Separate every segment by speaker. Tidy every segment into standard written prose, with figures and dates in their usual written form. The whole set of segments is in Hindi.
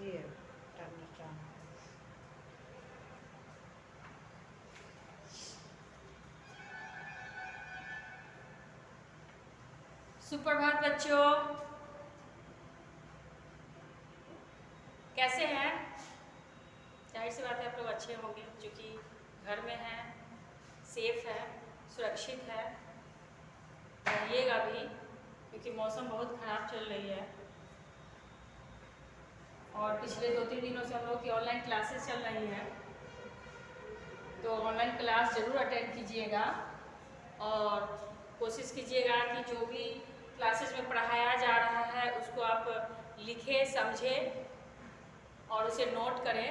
Speaker 1: easy to understand.
Speaker 2: सुप्रभात बच्चों, कैसे हैं? जाहिर सी बात है आप लोग अच्छे होंगे, जो कि घर में हैं, सेफ है, सुरक्षित है, रहिएगा भी, क्योंकि मौसम बहुत ख़राब चल रही है और पिछले 2-3 दिनों से हम लोग की ऑनलाइन क्लासेस चल रही हैं। तो ऑनलाइन क्लास ज़रूर अटेंड कीजिएगा और कोशिश कीजिएगा कि जो भी क्लासेस में पढ़ाया जा रहा है उसको आप लिखें, समझें और उसे नोट करें।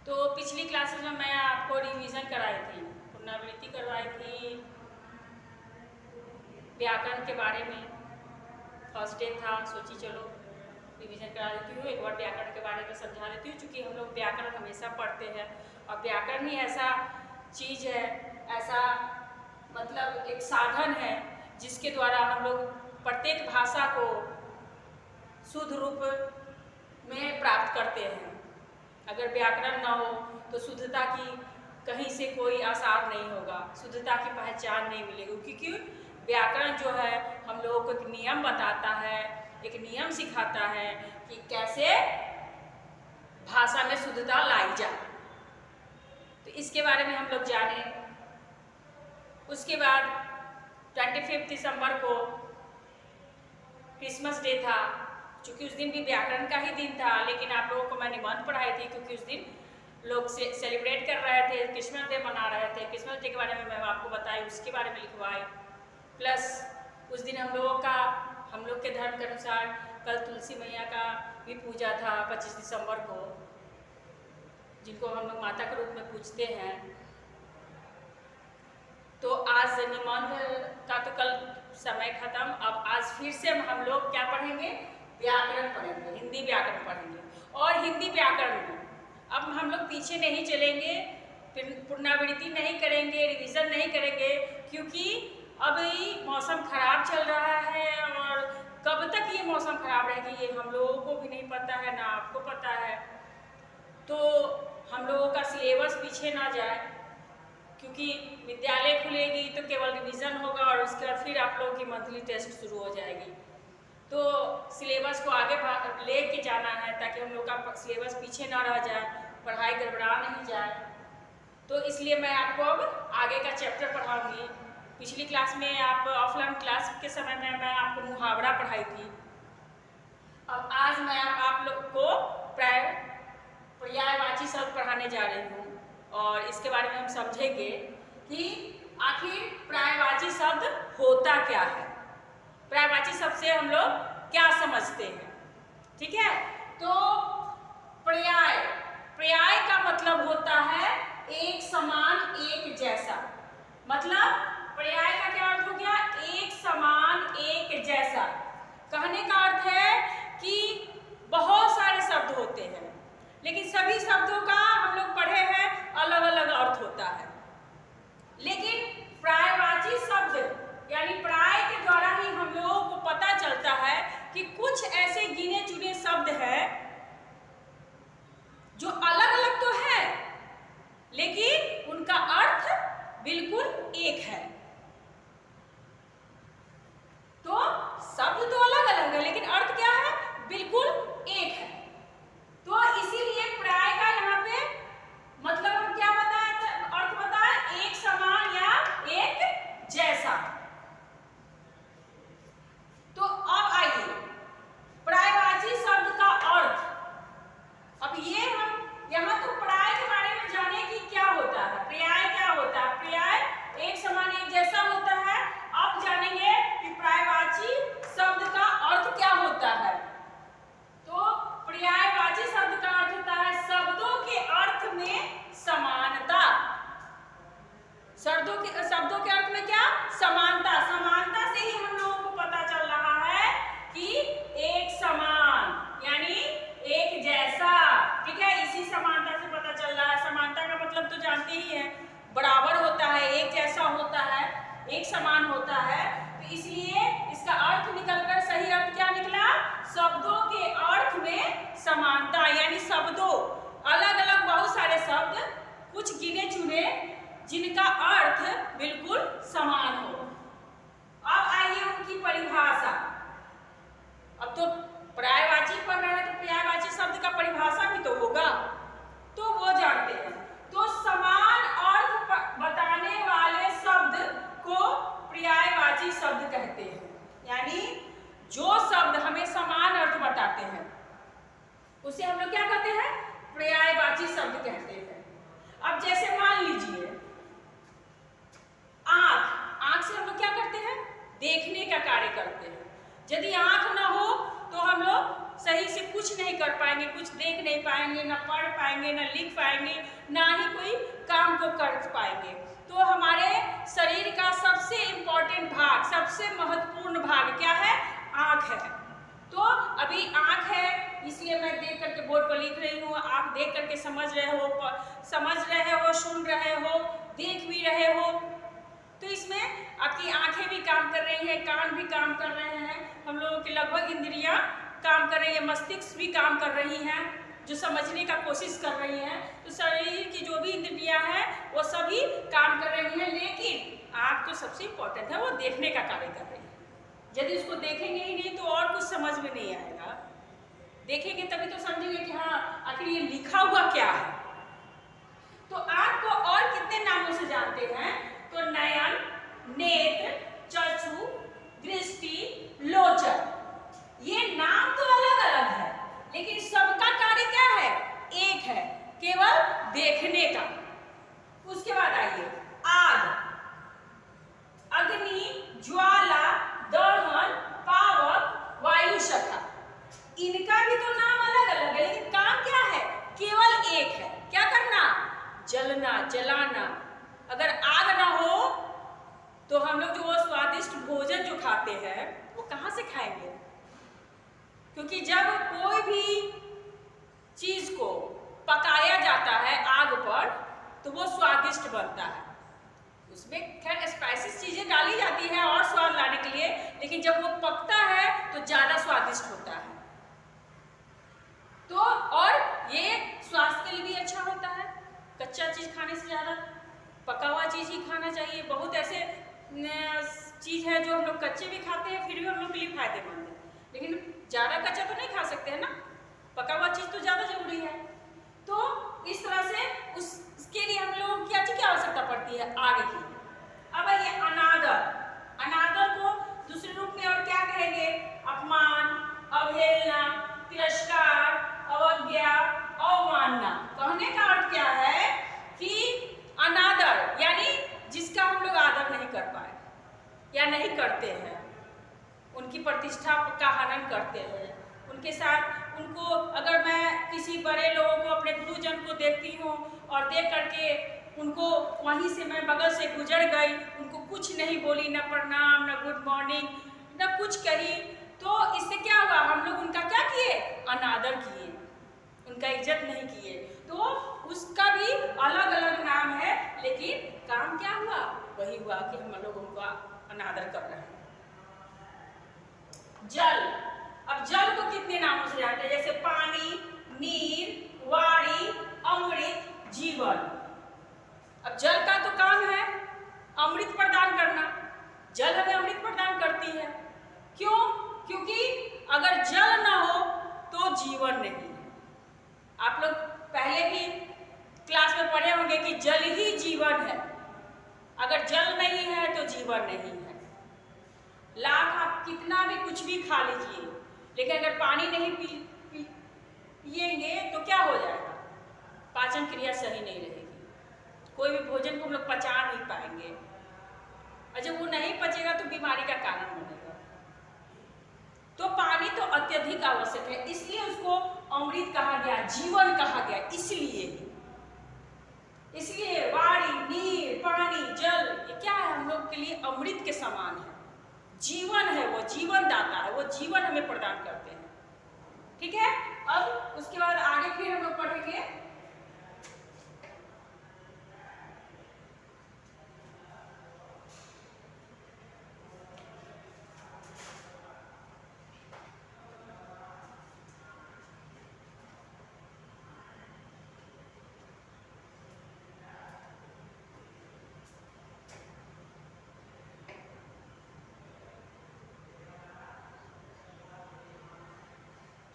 Speaker 2: तो पिछली क्लासेस में मैं आपको रिवीजन कराई थी, पुनरावृत्ति करवाई थी व्याकरण के बारे में। फर्स्ट डे था, सोची चलो रिवीजन करा देती हूँ, एक बार व्याकरण के बारे में समझा देती हूँ, क्योंकि हम लोग व्याकरण हमेशा पढ़ते हैं और व्याकरण ही ऐसा चीज़ है, ऐसा मतलब एक साधन है जिसके द्वारा हम लोग प्रत्येक भाषा को शुद्ध रूप में प्राप्त करते हैं। अगर व्याकरण न हो तो शुद्धता की कहीं से कोई आसार नहीं होगा, शुद्धता की पहचान नहीं मिलेगी, क्योंकि व्याकरण जो है हम लोगों को एक नियम बताता है, एक नियम सिखाता है कि कैसे भाषा में शुद्धता लाई जाए। तो इसके बारे में हम लोग जाने। उसके बाद 25 दिसंबर को क्रिसमस डे था, चूँकि उस दिन भी व्याकरण का ही दिन था, लेकिन आप लोगों को मैं निबंध पढ़ाई थी क्योंकि उस दिन लोग सेलिब्रेट कर रहे थे, क्रिसमस डे मना रहे थे। क्रिसमस डे के बारे में मैं आपको बताई, उसके बारे में लिखवाई। प्लस उस दिन हम लोग के धर्म के अनुसार कल तुलसी मैया का भी पूजा था 25 दिसंबर को, जिनको हम लोग माता के रूप में पूजते हैं। तो आज निबंध का तो कल समय खत्म, अब आज फिर से हम लोग क्या पढ़ेंगे? व्याकरण पढ़ेंगे, हिंदी व्याकरण पढ़ेंगे। और हिंदी व्याकरण में अब हम लोग पीछे नहीं चलेंगे, पुनरावृत्ति नहीं करेंगे, रिवीजन नहीं करेंगे, क्योंकि अभी मौसम खराब चल रहा है और कब तक ये मौसम खराब रहेगी ये हम लोगों को भी नहीं पता है, ना आपको पता है। तो हम लोगों का सिलेबस पीछे ना जाए, क्योंकि विद्यालय खुलेगी तो केवल रिवीजन होगा और उसके बाद फिर आप लोगों की मंथली टेस्ट शुरू हो जाएगी। तो सिलेबस को आगे ले के जाना है ताकि हम लोग का सिलेबस पीछे ना रह जाए, पढ़ाई गड़बड़ा नहीं जाए। तो इसलिए मैं आपको अब आगे का चैप्टर पढ़ाऊंगी। पिछली क्लास में आप ऑफलाइन क्लास के समय में मैं आपको मुहावरा पढ़ाई थी। अब आज मैं आप लोग को पर्यायवाची शब्द पढ़ाने जा रही हूँ और इसके बारे में हम समझेंगे कि आखिर पर्यायवाची शब्द होता क्या है, पर्यायवाची शब्द से हम लोग क्या समझते हैं। ठीक है, तो पर्याय का मतलब होता है एक समान, एक जैसा। मतलब पर्याय का क्या अर्थ हो गया? एक समान, एक जैसा। कहने का अर्थ है कि बहुत सारे शब्द होते हैं, लेकिन सभी शब्दों का हम लोग पढ़े हैं अलग अलग अर्थ होता है, लेकिन पर्यायवाची शब्द यानी पर्याय के द्वारा ही हम लोगों को पता चलता है कि कुछ ऐसे गिने चुने शब्द हैं जो अलग अलग तो है लेकिन उनका अर्थ बिल्कुल एक है। तो शब्द बताते हैं, उसे हम लोग क्या कहते हैं, पर्यायवाची शब्द कहते हैं। अब जैसे मान लीजिए आंख, आंख से हम लोग क्या करते हैं, देखने का कार्य करते हैं। यदि आंख ना हो तो हम लोग सही से कुछ नहीं कर पाएंगे, कुछ देख नहीं पाएंगे, ना पढ़ पाएंगे, ना लिख पाएंगे, ना ही कोई काम को कर पाएंगे। तो हमारे शरीर का सबसे इम्पोर्टेंट भाग, सबसे महत्वपूर्ण भाग क्या है, आंख है। तो अभी आंख है, इसलिए मैं देख करके बोर्ड पर लिख रही हूँ, आप देख करके समझ रहे हो, सुन रहे हो, देख भी रहे हो। तो इसमें आपकी आंखें भी काम कर रही हैं, कान भी काम कर रहे हैं, हम लोगों की लगभग इंद्रियां काम कर रही है, मस्तिष्क भी काम कर रही हैं, जो समझने का कोशिश कर रही हैं। तो शरीर की जो भी इंद्रियां हैं वो सभी काम कर रही हैं, लेकिन आंख तो सबसे इम्पोर्टेंट है, वो देखने का कार्य कर रही है। यदि उसको देखेंगे ही नहीं तो और कुछ समझ में नहीं आएगा, देखेंगे तभी तो समझेंगे कि हाँ आखिर ये लिखा हुआ क्या है। तो आंख को और कितने नामों से जानते हैं, तो नयन, नेत्र, चक्षु, दृष्टि, लोचन, ये नाम तो अलग अलग है, लेकिन सबका कार्य क्या है, एक है, केवल देखने का। उसके बाद आइए आग, अग्नि, ज्वाला, दहन, पावक, वायु शाखा, इनका भी तो नाम अलग अलग है, लेकिन काम क्या है, केवल एक है, क्या करना, जलना, जलाना। अगर आग ना हो तो हम लोग जो स्वादिष्ट भोजन जो खाते हैं वो कहाँ से खाएंगे, क्योंकि जब कोई भी चीज को पकाया जाता है आग पर तो वो स्वादिष्ट बनता है। उसमें खैर स्पाइसेस चीजें डाली जाती है और स्वाद लाने के लिए, लेकिन जब वो पकता है तो ज्यादा स्वादिष्ट होता है। तो और ये स्वास्थ्य के लिए भी अच्छा होता है, कच्चा चीज खाने से ज्यादा पका हुआ चीज ही खाना चाहिए। बहुत ऐसे चीज है जो हम लोग कच्चे भी खाते हैं फिर भी हम लोग के लिए फायदेमंद है, लेकिन ज्यादा कच्चा तो नहीं खा सकते हैं ना, पका हुआ चीज तो ज्यादा जरूरी है। तो इस तरह से उसके लिए हम लोगों की अच्छी क्या आवश्यकता पड़ती है, आगे की। अब ये अनादर, अनादर को दूसरे रूप में और क्या कहेंगे, अपमान, अवहेलना, तिरस्कार, अवज्ञा, अवमानना। कहने का अर्थ क्या है कि अनादर यानी जिसका हम लोग आदर नहीं कर पाए या नहीं करते हैं, उनकी प्रतिष्ठा का हनन करते हैं, उनके साथ उनको, अगर मैं किसी बड़े लोगों को, अपने गुरुजन को देखती हूँ और देख करके उनको वहीं से मैं बगल से गुजर गई, उनको कुछ नहीं बोली, न प्रणाम, न गुड मॉर्निंग, न कुछ कही, तो इससे क्या हुआ, हम लोग उनका क्या किए, अनादर किए, उनका इज्जत नहीं किए। तो उसका भी अलग अलग नाम है, लेकिन काम क्या हुआ, वही हुआ कि हम लोग उनका अनादर कर रहे हैं। जल, अब जल को कितने नामों से जानते हैं, जैसे पानी, नीर, वाणी, अमृत, जीवन। अब जल का तो काम है अमृत प्रदान करना, जल हमें अमृत प्रदान करती है। क्यों, क्योंकि अगर जल ना हो तो जीवन नहीं है। आप लोग पहले भी क्लास में पढ़े होंगे कि जल ही जीवन है, अगर जल नहीं है तो जीवन नहीं है। लाख आप कितना भी कुछ भी खा लीजिए, लेकिन अगर पानी नहीं पिएंगे तो क्या हो जाएगा, पाचन क्रिया सही नहीं रहेगी, कोई भी भोजन को हम लोग पचा नहीं पाएंगे, और जब वो नहीं पचेगा तो बीमारी का कारण बनेगा। तो पानी तो अत्यधिक आवश्यक है, इसलिए उसको अमृत कहा गया, जीवन कहा गया, इसलिए वाणी, नीर, पानी, जल, ये क्या है, हम लोग के लिए अमृत के समान है, जीवन है, वो जीवन दाता है, वो जीवन हमें प्रदान करते हैं। ठीक है, अब उसके बाद आगे फिर हम लोग पढ़ेंगे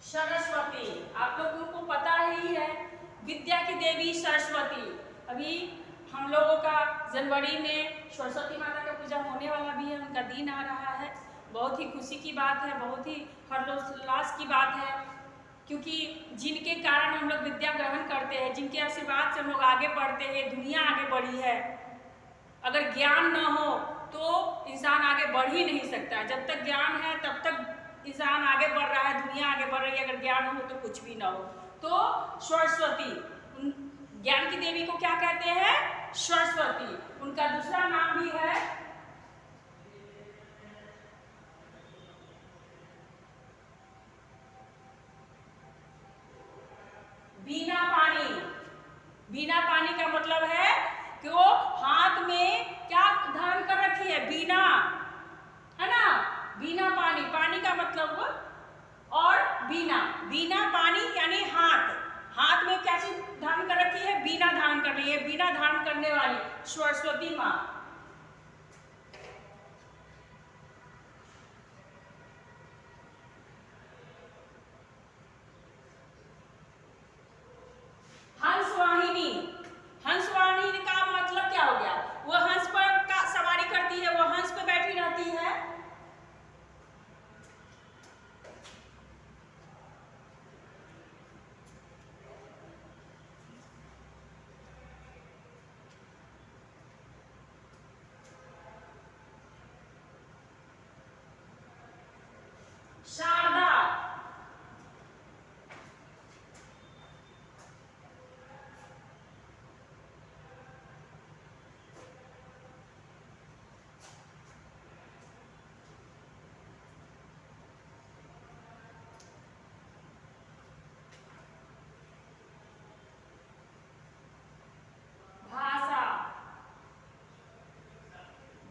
Speaker 2: सरस्वती। आप लोगों को पता ही है, विद्या की देवी सरस्वती। अभी हम लोगों का जनवरी में सरस्वती माता का पूजा होने वाला भी है, उनका दिन आ रहा है, बहुत ही खुशी की बात है, बहुत ही हर्षोल्लास की बात है, क्योंकि जिनके कारण हम लोग विद्या ग्रहण करते हैं, जिनके आशीर्वाद से हम लोग आगे बढ़ते हैं, दुनिया आगे बढ़ी है। अगर ज्ञान न हो तो इंसान आगे बढ़ ही नहीं सकता। जब तक ज्ञान है तब तक इंसान आगे बढ़ रहा है, दुनिया आगे बढ़ रही है। अगर ज्ञान हो तो कुछ भी ना हो। तो सरस्वती, ज्ञान की देवी को क्या कहते हैं? सरस्वती। उनका दूसरा नाम भी है बीना पानी। बीना पानी का मतलब है कि वो हाथ में क्या धारण कर रखी है? बीना, है ना? बीना पानी, पानी का मतलब और बीना, बीना पानी यानी हाथ। हाथ में क्या चीज धारण कर रखी है? बीना धारण कर रही है। बीना धारण करने वाली सरस्वती माँ। हंसवाहिनी, हंसवाहिनी का मतलब क्या हो गया? वो हंस पर का सवारी करती है, वो हंस पे बैठी रहती है। शारदा, भाषा,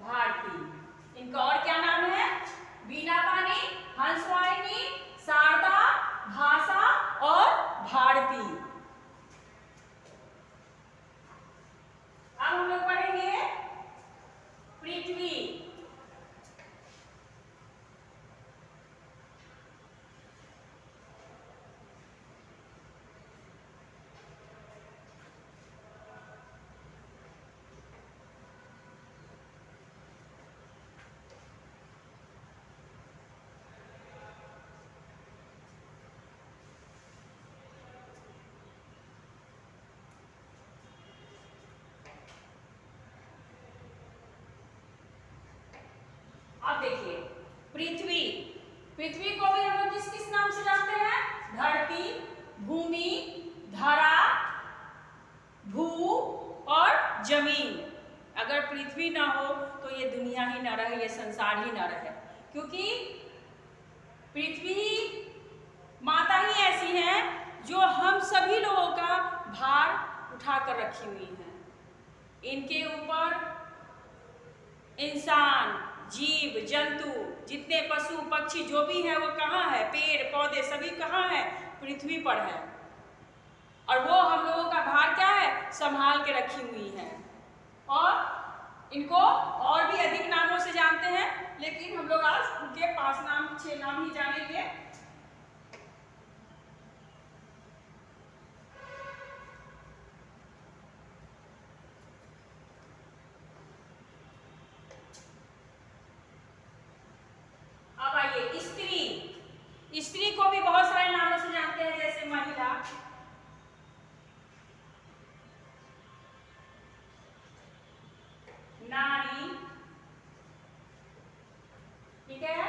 Speaker 2: भारती। इनका और क्या नाम है? बीना पानी, हंसवाहिनी, शारदा, भाषा और भारती। अब हम लोग पढ़ेंगे पृथ्वी। अब देखिए पृथ्वी, पृथ्वी को भी हम लोग किस किस नाम से जानते हैं? धरती, भूमि, धरा, भू और जमीन। अगर पृथ्वी ना हो तो ये दुनिया ही ना रहे, ये संसार ही ना रहे, क्योंकि पृथ्वी माता ही ऐसी है जो हम सभी लोगों का भार उठाकर रखी हुई है। इनके ऊपर इंसान, जीव जंतु, जितने पशु पक्षी जो भी है वो कहाँ है? पेड़ पौधे सभी कहाँ है? पृथ्वी पर है। और वो हम लोगों का भार क्या है? संभाल के रखी हुई है। और इनको और भी अधिक नामों से जानते हैं, लेकिन हम लोग आज उनके 5 नाम 6 नाम ही जानेंगे। अब आइए स्त्री। स्त्री को भी बहुत सारे नामों से जानते हैं, जैसे महिला, नारी, ठीक है,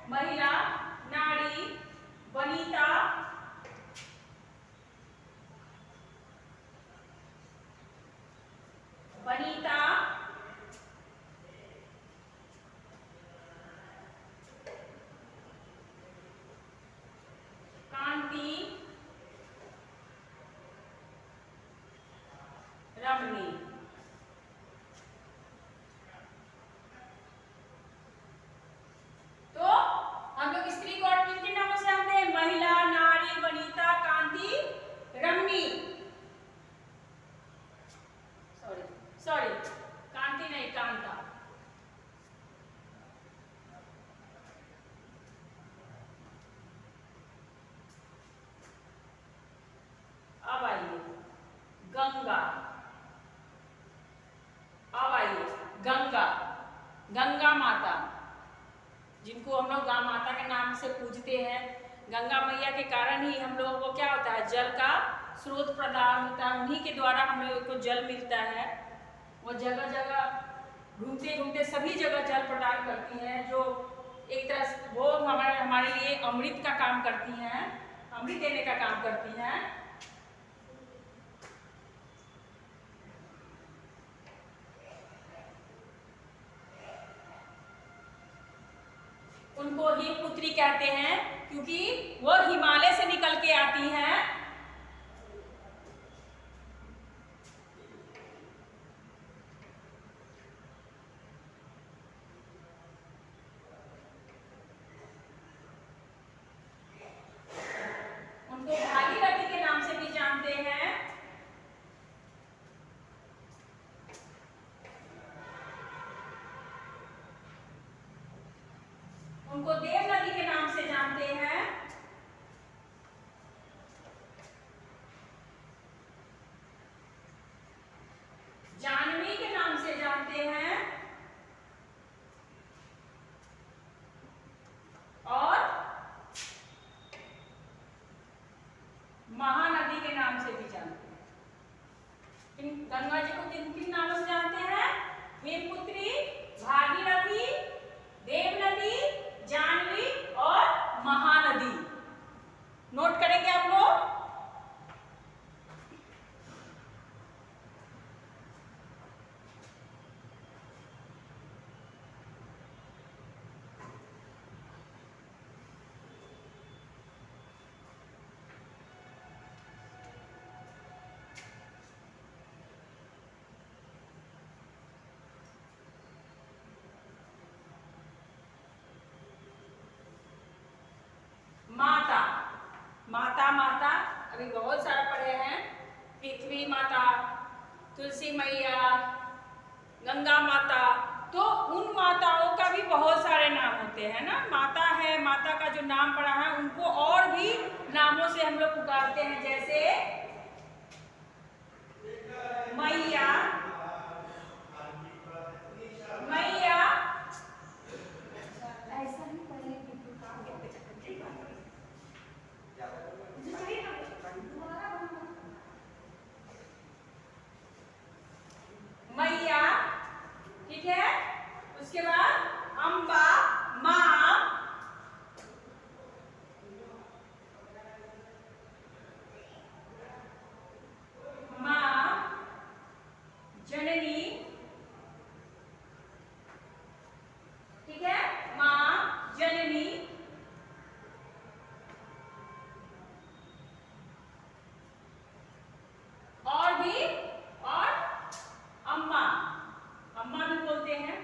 Speaker 2: महिला, नारी, वनिता, वनिता, कांति, रमणी। तो हम लोग स्त्री को और किन किन नामों से जानते हैं? महिला, नारी, वनिता, कांति, रमणी। सॉरी सॉरी, कांति नहीं, कांता। अब आइए गंगा। गंगा मैया के कारण ही हम लोगों को क्या होता है, जल का स्रोत प्रदान होता है, उन्हीं के द्वारा हम लोगों को जल मिलता है। वो जगह जगह घूमते घूमते सभी जगह जल प्रदान करती हैं, जो एक तरह से वो हमारे लिए अमृत का काम करती हैं, अमृत देने का काम करती हैं। उनको हिमपुत्री कहते हैं क्योंकि वो हिमालय से निकल के आती हैं। उनको भागीरथी के नाम से भी जानते हैं। उनको देव नदी के नाम से जानते हैं। जानवी के नाम से जानते हैं और महानदी के नाम से भी जानते हैं। गंगा जी को किन किन नामों से जानते हैं? हिमपुत्री, भागीरथी, देव नदी, जानवी और महानदी। नोट करेंगे आप लोग। माता, माता माता अभी बहुत सारा पढ़े हैं। पृथ्वी माता, तुलसी मैया, गंगा माता। तो उन माताओं का भी बहुत सारे नाम होते हैं ना। माता है, माता का जो नाम पड़ा है उनको और भी नामों से हम लोग पुकारते हैं, जैसे मैया, मैया ऐसा ही पहले मैया, ठीक है। उसके बाद अम्बा, माँ, माँ, जननी, ठीक है, माँ, जननी, और भी, और अम्मा, अम्मा भी बोलते हैं।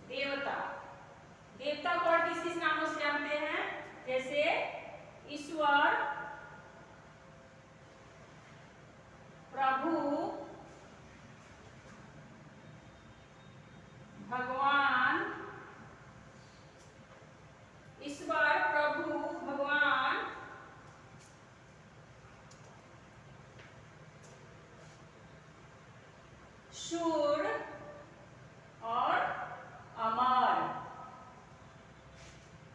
Speaker 2: देवता, देवता को और किस किस नामों से जानते हैं? जैसे ईश्वर, प्रभु, भगवान, ईश्वर, प्रभु, भगवान, शूर और अमर।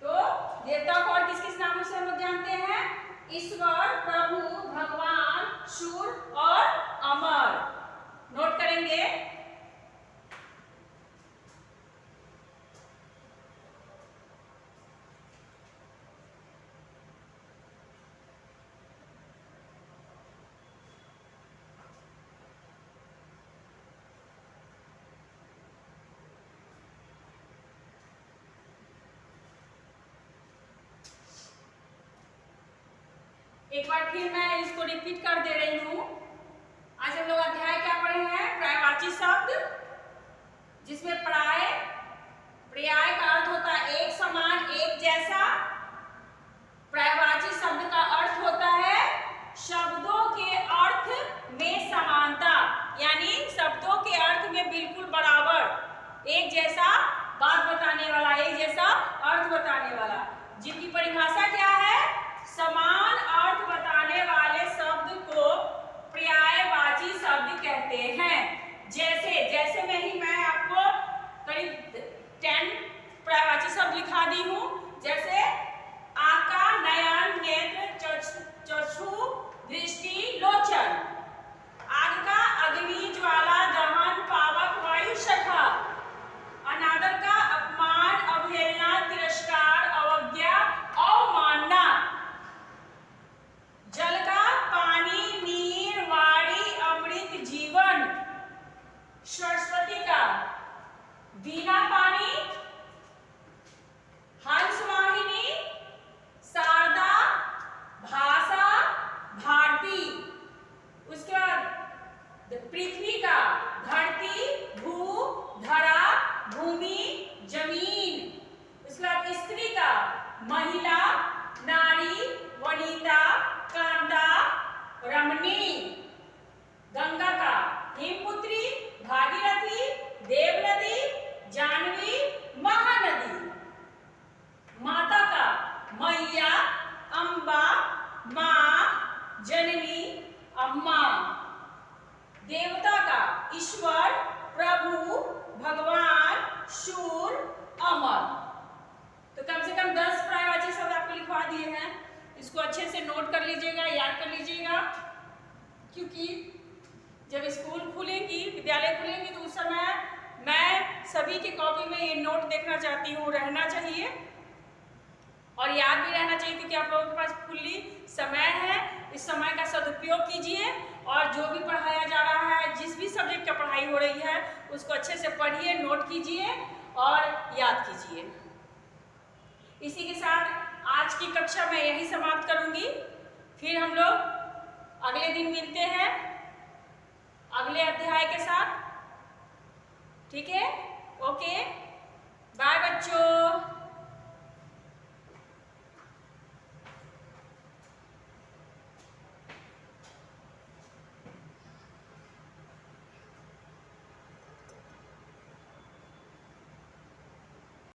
Speaker 2: तो देवता को और किस किस नामों से हम लोग जानते हैं? ईश्वर, प्रभु, भगवान, शूर और अमर। नोट करेंगे। एक बार फिर मैं इसको रिपीट कर दे रही हूँ। आज हम लोग अध्याय क्या पढ़े हैं? पर्यायवाची शब्द, जिसमें पर्याय का अर्थ होता है एक समान, एक जैसा। पर्यायवाची शब्द का अर्थ होता है शब्दों के अर्थ में समानता, यानी शब्दों के अर्थ में बिल्कुल बराबर, एक जैसा बात बताने वाला, एक जैसा जिनकी परिभाषा क्या है? समान अर्थ बताने वाले शब्द को पर्यायवाची शब्द कहते हैं। जैसे मैं आपको करीब 10 पर्यायवाची शब्द लिखा दी हूं। जैसे आका, नयन, नेत्र, चक्षु, दृष्टि, लोचन। आग का अग्नि, ज्वाला, दहन, पावक, वायु, शाखा। अनादर का अपमान, अवहेलना, तिरस्कार, अवज्ञा, अवमानना। जल का पानी, नीर, वाणी, अमृत, जीवन। सरस्वती का वीणा, पानी, हंसवाहिनी, शारदा, भाषा, भारती। उसके बाद पृथ्वी का धरती, भू, धरा, भूमि, जमीन। उसके बाद स्त्री का महिला, नारी, वनिता, कांता, रमणी। गंगा का हिमपुत्री, भागीरथी, देवनदी, जानवी, महानदी। माता का मैया, अम्बा, माँ, जननी, अम्मा। देवता का ईश्वर, प्रभु, भगवान, शूर, अमर। तो कम से कम 10 पर्यायवाची शब्द आपको लिखवा दिए हैं। इसको अच्छे से नोट कर लीजिएगा, याद कर लीजिएगा, क्योंकि जब स्कूल खुलेंगी, विद्यालय खुलेंगी, तो उस समय मैं सभी की कॉपी में ये नोट देखना चाहती हूँ, रहना चाहिए और याद भी रहना चाहिए, क्योंकि आप लोगों के पास फुल्ली समय है। इस समय का सदुपयोग कीजिए और जो भी पढ़ाया जा रहा है, जिस भी सब्जेक्ट का पढ़ाई हो रही है, उसको अच्छे से पढ़िए, नोट कीजिए और याद कीजिए। इसी के साथ आज की कक्षा मैं यही समाप्त करूंगी। फिर हम लोग अगले दिन मिलते हैं अगले अध्याय के साथ। ठीक है? ओके, बाय बच्चों।